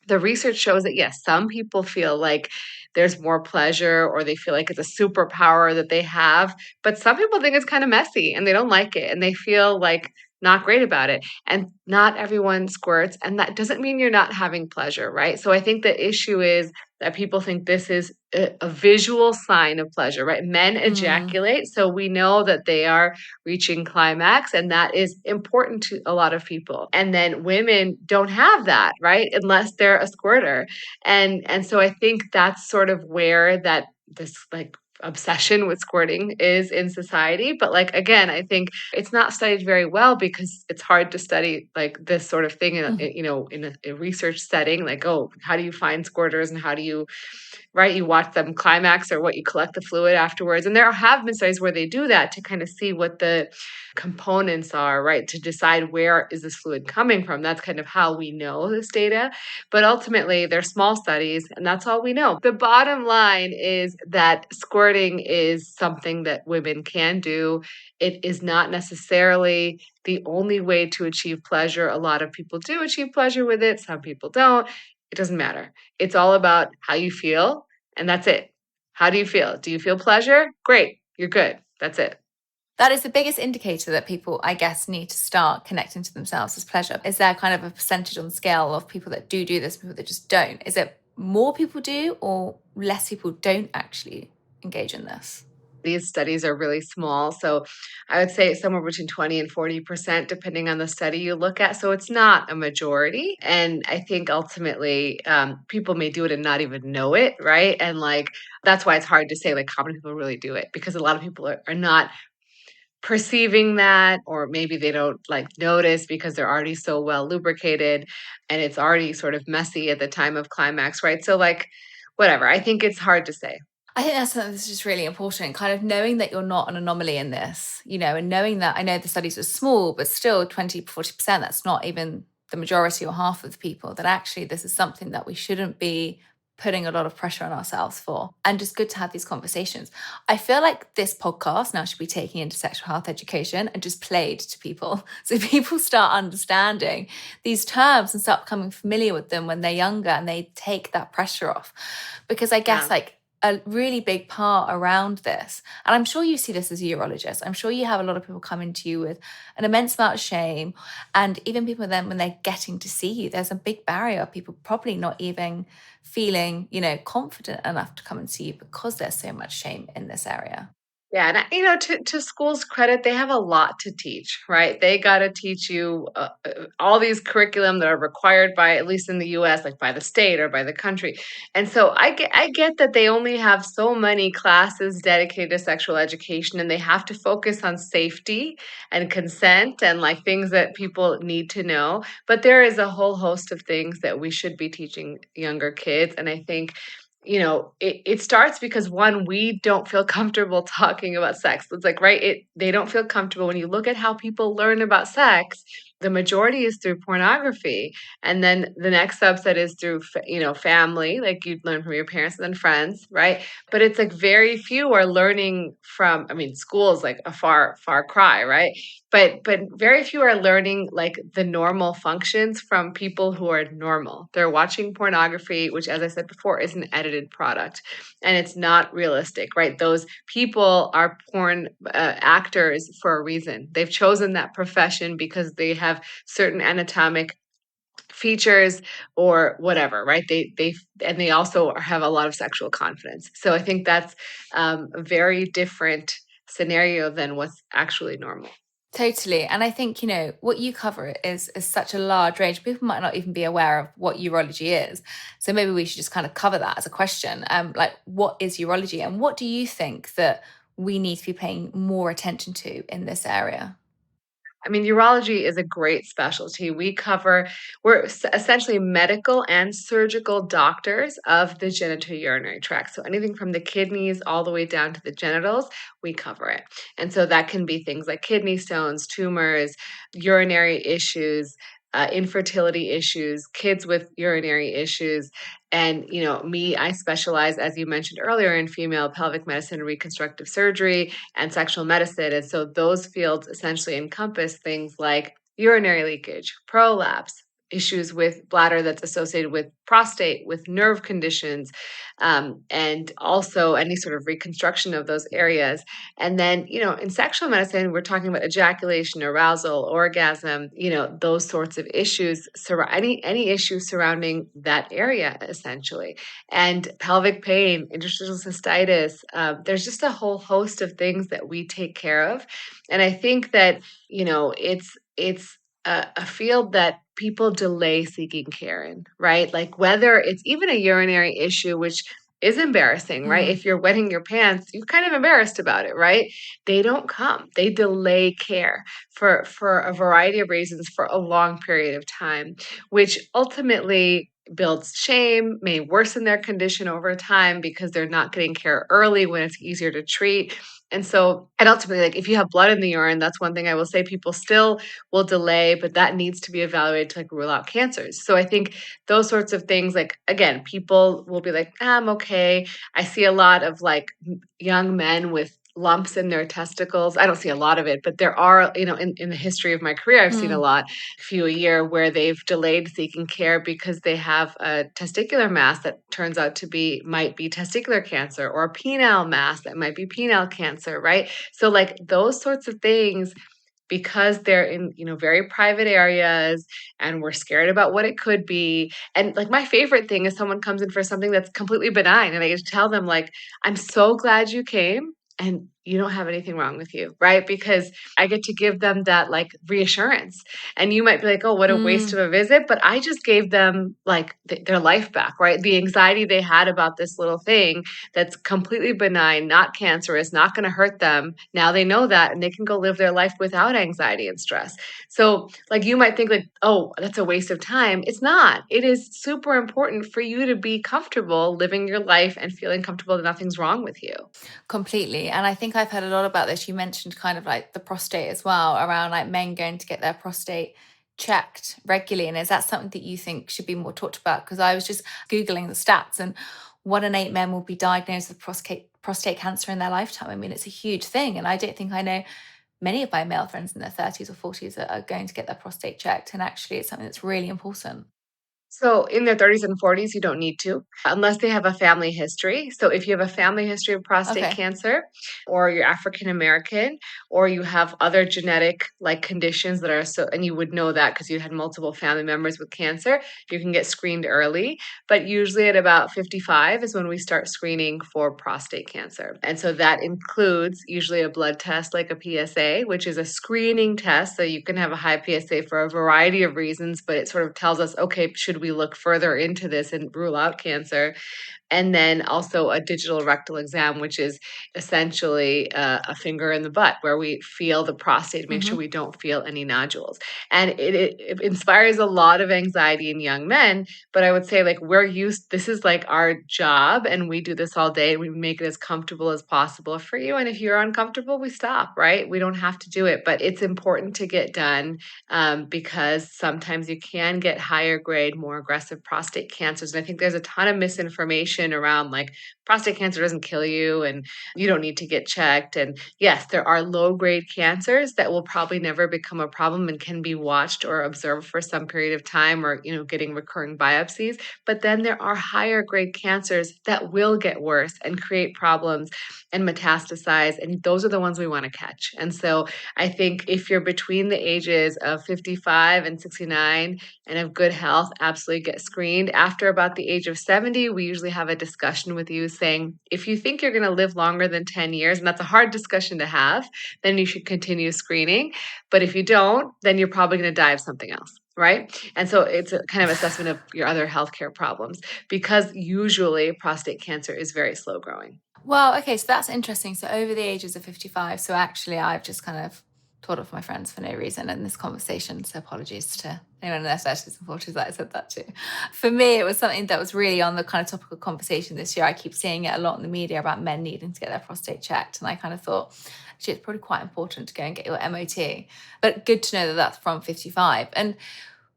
the research shows that yes, some people feel like there's more pleasure or they feel like it's a superpower that they have, but some people think it's kind of messy and they don't like it and they feel like not great about it. And not everyone squirts, and that doesn't mean you're not having pleasure, right? So I think the issue is that people think this is a visual sign of pleasure, right? Men Mm. ejaculate, so we know that they are reaching climax, and that is important to a lot of people. And then women don't have that, right? Unless they're a squirter. And so I think that's sort of where that this like obsession with squirting is in society. But like again, I think it's not studied very well because it's hard to study like this sort of thing in Mhm. in a research setting. Like, oh, how do you find squirters and how do you right? You watch them climax or what you collect the fluid afterwards. And there have been studies where they do that to kind of see what the components are, right? To decide where is this fluid coming from. That's kind of how we know this data. But ultimately, they're small studies, and that's all we know. The bottom line is that squirting is something that women can do. It is not necessarily the only way to achieve pleasure. A lot of people do achieve pleasure with it, some people don't. It doesn't matter. It's all about how you feel, and that's it. How do you feel? Do you feel pleasure? Great. You're good. That's it. That is the biggest indicator that people, I guess, need to start connecting to themselves as pleasure. Is there kind of a percentage on the scale of people that do this, people that just don't? Is it more people do or less people don't actually engage in this? These studies are really small. So I would say it's somewhere between 20 and 40%, depending on the study you look at. So it's not a majority. And I think ultimately people may do it and not even know it, right? And like, that's why it's hard to say like how many people really do it because a lot of people are not perceiving that, or maybe they don't like notice because they're already so well lubricated and it's already sort of messy at the time of climax, right? So like whatever. I think it's hard to say. I think that's something that's just really important, kind of knowing that you're not an anomaly in this, and knowing that I know the studies were small, but still 20, 40%, that's not even the majority or half of the people, that actually this is something that we shouldn't be putting a lot of pressure on ourselves for. And just good to have these conversations. I feel like this podcast now should be taking into sexual health education and just played to people. So people start understanding these terms and start becoming familiar with them when they're younger and they take that pressure off. Because I guess Yeah. like a really big part around this. And I'm sure you see this as a urologist. I'm sure you have a lot of people coming to you with an immense amount of shame. And even people then, when they're getting to see you, there's a big barrier of people probably not even feeling, confident enough to come and see you because there's so much shame in this area. Yeah, and to schools' credit, they have a lot to teach, right? They got to teach you all these curriculum that are required by, at least in the U.S., like by the state or by the country. And so I get that they only have so many classes dedicated to sexual education, and they have to focus on safety and consent and like things that people need to know. But there is a whole host of things that we should be teaching younger kids, and I think it starts because one, we don't feel comfortable talking about sex. It's like, right, they don't feel comfortable. When you look at how people learn about sex, the majority is through pornography. And then the next subset is through, family, like you'd learn from your parents and then friends, right? But it's like very few are learning from, I mean, school is like a far cry, right? But very few are learning like the normal functions from people who are normal. They're watching pornography, which, as I said before, is an edited product, and it's not realistic, right? Those people are porn actors for a reason. They've chosen that profession because they have certain anatomic features or whatever, right? They also have a lot of sexual confidence. So I think that's a very different scenario than what's actually normal. Totally. And I think, what you cover is such a large range. People might not even be aware of what urology is. So maybe we should just kind of cover that as a question. Like, what is urology? And what do you think that we need to be paying more attention to in this area? I mean, urology is a great specialty. We're essentially medical and surgical doctors of the genitourinary tract. So anything from the kidneys all the way down to the genitals, we cover it. And so that can be things like kidney stones, tumors, urinary issues, infertility issues, kids with urinary issues. And, me, I specialize, as you mentioned earlier, in female pelvic medicine and reconstructive surgery and sexual medicine. And so those fields essentially encompass things like urinary leakage, prolapse, issues with bladder that's associated with prostate, with nerve conditions, and also any sort of reconstruction of those areas. And then, in sexual medicine, we're talking about ejaculation, arousal, orgasm, those sorts of issues, any issues surrounding that area, essentially. And pelvic pain, interstitial cystitis, there's just a whole host of things that we take care of. And I think that, it's a field that people delay seeking care in, right? Like whether it's even a urinary issue, which is embarrassing, right? Mm. If you're wetting your pants, you're kind of embarrassed about it, right? They don't come. They delay care for a variety of reasons for a long period of time, which ultimately builds shame, may worsen their condition over time because they're not getting care early when it's easier to treat. And ultimately, like if you have blood in the urine, that's one thing I will say people still will delay, but that needs to be evaluated to like rule out cancers. So I think those sorts of things, like again, people will be like, I'm okay. I see a lot of like young men with lumps in their testicles. I don't see a lot of it, but there are, in the history of my career, I've seen a Mm. lot, a few a year, where they've delayed seeking care because they have a testicular mass that turns out might be testicular cancer, or a penile mass that might be penile cancer, right? So like those sorts of things, because they're in, very private areas and we're scared about what it could be. And like my favorite thing is someone comes in for something that's completely benign and I get to tell them like, I'm so glad you came and you don't have anything wrong with you, right? Because I get to give them that like reassurance. And you might be like, oh, what a waste Mm. of a visit. But I just gave them like their life back, right? The anxiety they had about this little thing that's completely benign, not cancerous, not going to hurt them. Now they know that and they can go live their life without anxiety and stress. So, like you might think like, "Oh, that's a waste of time." It's not. It is super important for you to be comfortable living your life and feeling comfortable that nothing's wrong with you. Completely. And I think I've heard a lot about this. You mentioned kind of like the prostate as well, around like men going to get their prostate checked regularly. And is that something that you think should be more talked about? Because I was just Googling the stats, and 1 in 8 men will be diagnosed with prostate cancer in their lifetime. I mean, it's a huge thing. And I don't think I know many of my male friends in their 30s or 40s that are going to get their prostate checked. And actually, it's something that's really important. So in their 30s and 40s, you don't need to, unless they have a family history. So if you have a family history of prostate Okay. cancer, or you're African American, or you have other genetic like conditions that are so, and you would know that because you had multiple family members with cancer, you can get screened early. But usually at about 55 is when we start screening for prostate cancer. And so that includes usually a blood test like a PSA, which is a screening test. So you can have a high PSA for a variety of reasons, but it sort of tells us, okay, should we look further into this and rule out cancer? And then also a digital rectal exam, which is essentially a finger in the butt where we feel the prostate to make sure Hmm. we don't feel any nodules. And it inspires a lot of anxiety in young men. But I would say, like, this is like our job, and we do this all day, and we make it as comfortable as possible for you. And if you're uncomfortable, we stop, right? We don't have to do it, but it's important to get done because sometimes you can get higher grade, more aggressive prostate cancers. And I think there's a ton of misinformation information around like prostate cancer doesn't kill you and you don't need to get checked. And yes, there are low grade cancers that will probably never become a problem and can be watched or observed for some period of time, or, getting recurring biopsies. But then there are higher grade cancers that will get worse and create problems and metastasize. And those are the ones we want to catch. And so I think if you're between the ages of 55 and 69 and of good health, absolutely get screened. After about the age of 70, we usually have a discussion with you saying, if you think you're going to live longer than 10 years, and that's a hard discussion to have, then you should continue screening. But if you don't, then you're probably going to die of something else. Right. And so it's a kind of assessment of your other healthcare problems, because usually prostate cancer is very slow growing. Well, okay, so that's interesting. So over the ages of 55, so actually I've just kind of thought of my friends for no reason in this conversation. So apologies to anyone in their 30s and 40s that I said that to. For me, it was something that was really on the kind of topic of conversation this year. I keep seeing it a lot in the media about men needing to get their prostate checked. And I kind of thought, actually, it's probably quite important to go and get your MOT. But good to know that that's from 55. And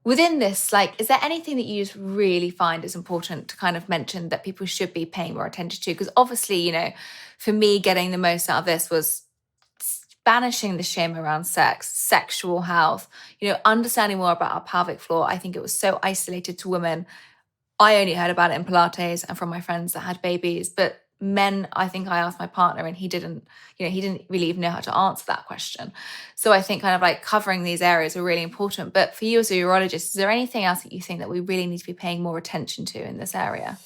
within this, like, is there anything that you just really find is important to kind of mention that people should be paying more attention to? Because obviously, for me, getting the most out of this was banishing the shame around sex, sexual health, understanding more about our pelvic floor. I think it was so isolated to women. I only heard about it in Pilates and from my friends that had babies, but men, I think I asked my partner and he didn't really even know how to answer that question. So I think kind of like covering these areas are really important. But for you as a urologist, is there anything else that you think that we really need to be paying more attention to in this area?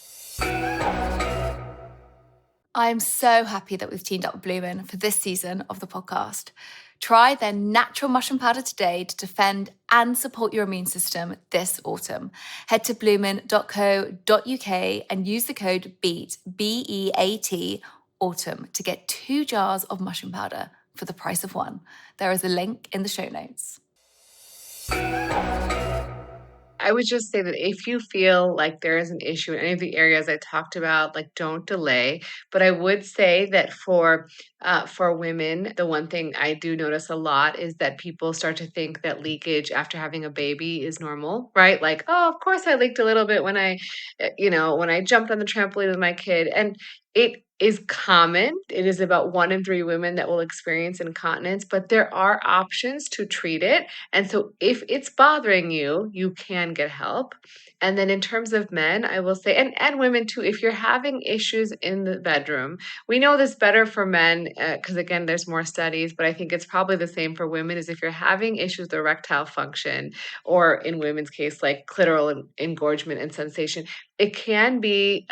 I'm so happy that we've teamed up with Bloomin' for this season of the podcast. Try their natural mushroom powder today to defend and support your immune system this autumn. Head to bloomin.co.uk and use the code BEAT, B-E-A-T, autumn to get 2 jars of mushroom powder for the price of 1. There is a link in the show notes. I would just say that if you feel like there is an issue in any of the areas I talked about, like don't delay. But I would say that for women, the one thing I do notice a lot is that people start to think that leakage after having a baby is normal, right? Like, oh, of course I leaked a little bit when when I jumped on the trampoline with my kid, and it is common. It is about 1 in 3 women that will experience incontinence, but there are options to treat it. And so if it's bothering you, you can get help. And then in terms of men, I will say, and women too, if you're having issues in the bedroom, we know this better for men because again, there's more studies, but I think it's probably the same for women, is if you're having issues with erectile function, or in women's case, like clitoral engorgement and sensation, it can be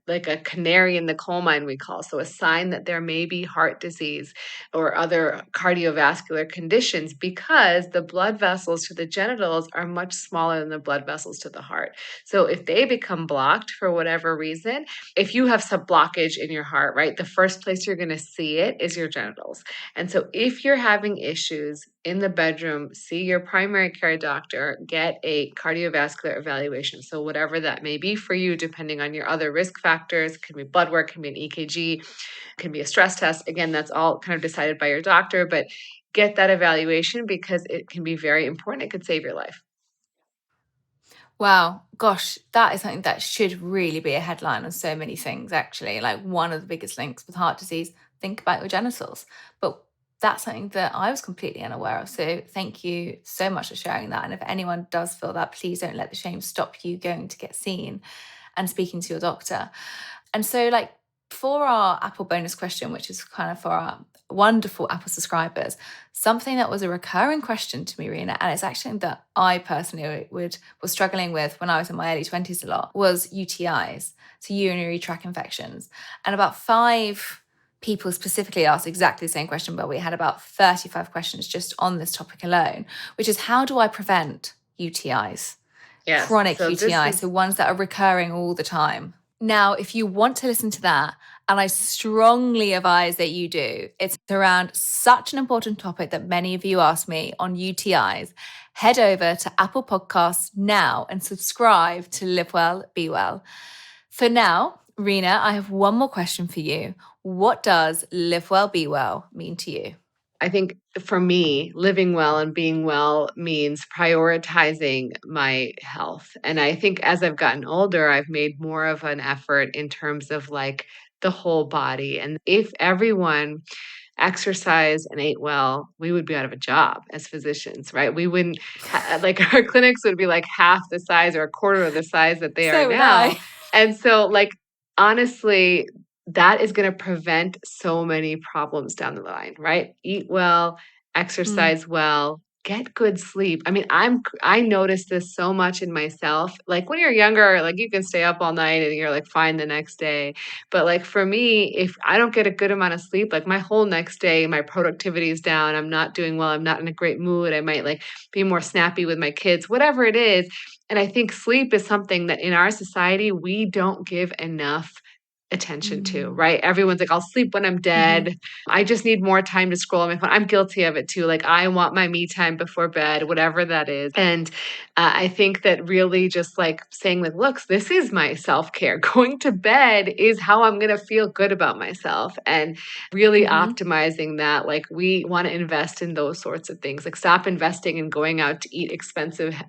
like a canary in the coal mine, we call. So a sign that there may be heart disease or other cardiovascular conditions, because the blood vessels to the genitals are much smaller than the blood vessels to the heart. So if they become blocked for whatever reason, if you have some blockage in your heart, right, the first place you're going to see it is your genitals. And so if you're having issues in the bedroom, see your primary care doctor, get a cardiovascular evaluation. So whatever that may be for you, depending on your other risk factors, it can be blood work, can be an EKG, can be a stress test. Again, that's all kind of decided by your doctor, but get that evaluation because it can be very important. It could save your life. Wow, gosh, that is something that should really be a headline on so many things, actually. Like one of the biggest links with heart disease, think about your genitals. But that's something that I was completely unaware of. So thank you so much for sharing that. And if anyone does feel that, please don't let the shame stop you going to get seen and speaking to your doctor. And so, like, for our Apple bonus question, which is kind of for our wonderful Apple subscribers, something that was a recurring question to me, Rena, and it's actually that I personally was struggling with when I was in my early 20s a lot, was UTIs, so urinary tract infections. And about 5 people specifically asked exactly the same question, but we had about 35 questions just on this topic alone, which is, how do I prevent UTIs? Yes, chronic UTIs, so ones that are recurring all the time. Now, if you want to listen to that, and I strongly advise that you do, it's around such an important topic that many of you ask me on UTIs, head over to Apple Podcasts now and subscribe to Live Well, Be Well. For now, Rena, I have one more question for you. What does Live Well, Be Well mean to you? I think for me, living well and being well means prioritizing my health. And I think as I've gotten older, I've made more of an effort in terms of like the whole body. And if everyone exercised and ate well, we would be out of a job as physicians, right? We wouldn't like our clinics would be like half the size or a quarter of the size that they are So would now. I. And so like honestly, that is going to prevent so many problems down the line, right? Eat well, Mm. exercise well, get good sleep. I mean, I notice this so much in myself. Like when you're younger, like you can stay up all night and you're like fine the next day. But like for me, if I don't get a good amount of sleep, like my whole next day, my productivity is down. I'm not doing well. I'm not in a great mood. I might like be more snappy with my kids, whatever it is. And I think sleep is something that in our society, we don't give enough attention to, Mm. right? Everyone's like, I'll sleep when I'm Hmm. dead. I just need more time to scroll on my phone. I'm guilty of it too. Like, I want my me time before bed, whatever that is. And I think that really just like saying, like, look, this is my self care. Going to bed is how I'm going to feel good about myself. And really Hmm. optimizing that. Like, we want to invest in those sorts of things. Like, stop investing in going out to eat expensive,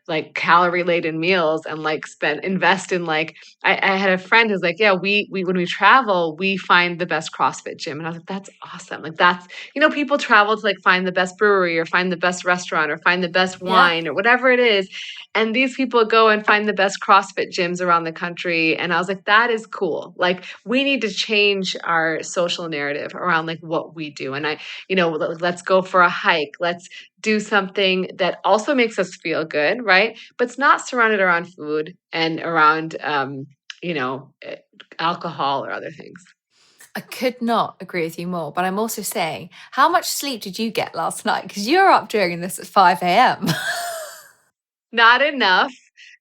like calorie laden meals and like invest in like, I had a friend who's like, yeah, we when we travel, we find the best CrossFit gym. And I was like, that's awesome. Like that's, people travel to like find the best brewery or find the best restaurant or find the best Yeah. wine or whatever it is. And these people go and find the best CrossFit gyms around the country. And I was like, that is cool. Like we need to change our social narrative around like what we do. And let's go for a hike. Let's do something that also makes us feel good, right? But it's not surrounded around food and around you know, eh, alcohol or other things. I could not agree with you more, but I'm also saying, how much sleep did you get last night? Because you were up doing this at 5 a.m. Not enough.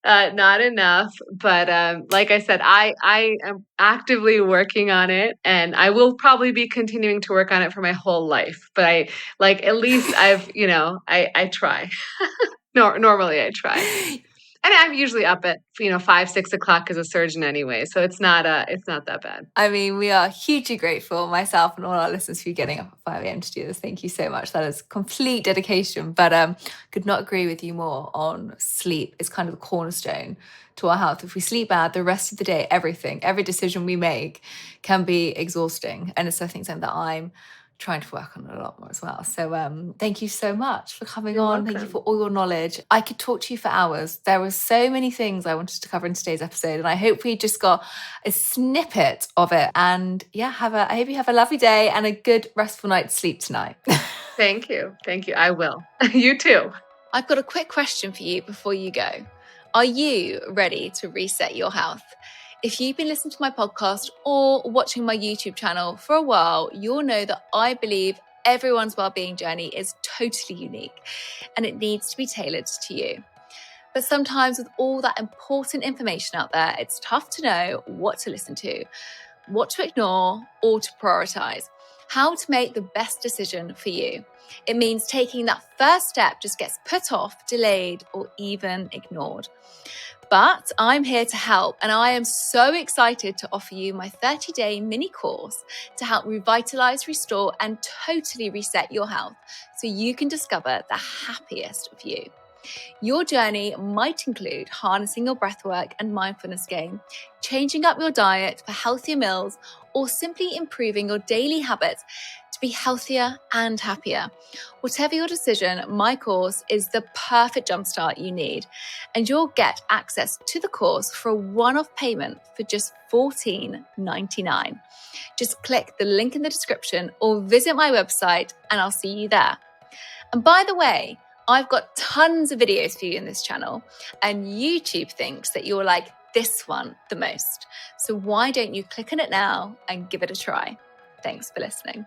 Not enough, but like I said, I am actively working on it, and I will probably be continuing to work on it for my whole life. But I like at least I try. Normally I try. And I'm usually up at 5, 6 o'clock as a surgeon anyway, so it's not that bad. I mean, we are hugely grateful, myself and all our listeners, for you getting up at 5 a.m. to do this. Thank you so much. That is complete dedication. But could not agree with you more on sleep. It's kind of the cornerstone to our health. If we sleep bad, the rest of the day, every decision we make can be exhausting. And it's, I think, something that I'm trying to work on a lot more as well. So thank you so much for coming You're on. Thank you welcome. for all your knowledge. I could talk to you for hours. There were so many things I wanted to cover in today's episode, and I hope we just got a snippet of it. And yeah, I hope you have a lovely day and a good restful night's sleep tonight. Thank you. Thank you. I will. You too. I've got a quick question for you before you go. Are you ready to reset your health? If you've been listening to my podcast or watching my YouTube channel for a while, you'll know that I believe everyone's well-being journey is totally unique and it needs to be tailored to you. But sometimes with all that important information out there, it's tough to know what to listen to, what to ignore, or to prioritize. How to make the best decision for you. It means taking that first step just gets put off, delayed, or even ignored. But I'm here to help, and I am so excited to offer you my 30-day mini course to help revitalize, restore, and totally reset your health so you can discover the happiest of you. Your journey might include harnessing your breathwork and mindfulness game, changing up your diet for healthier meals, or simply improving your daily habits to be healthier and happier. Whatever your decision, my course is the perfect jumpstart you need, and you'll get access to the course for a one-off payment for just $14.99. Just click the link in the description or visit my website and I'll see you there. And by the way, I've got tons of videos for you in this channel, and YouTube thinks that you'll like this one the most. So why don't you click on it now and give it a try? Thanks for listening.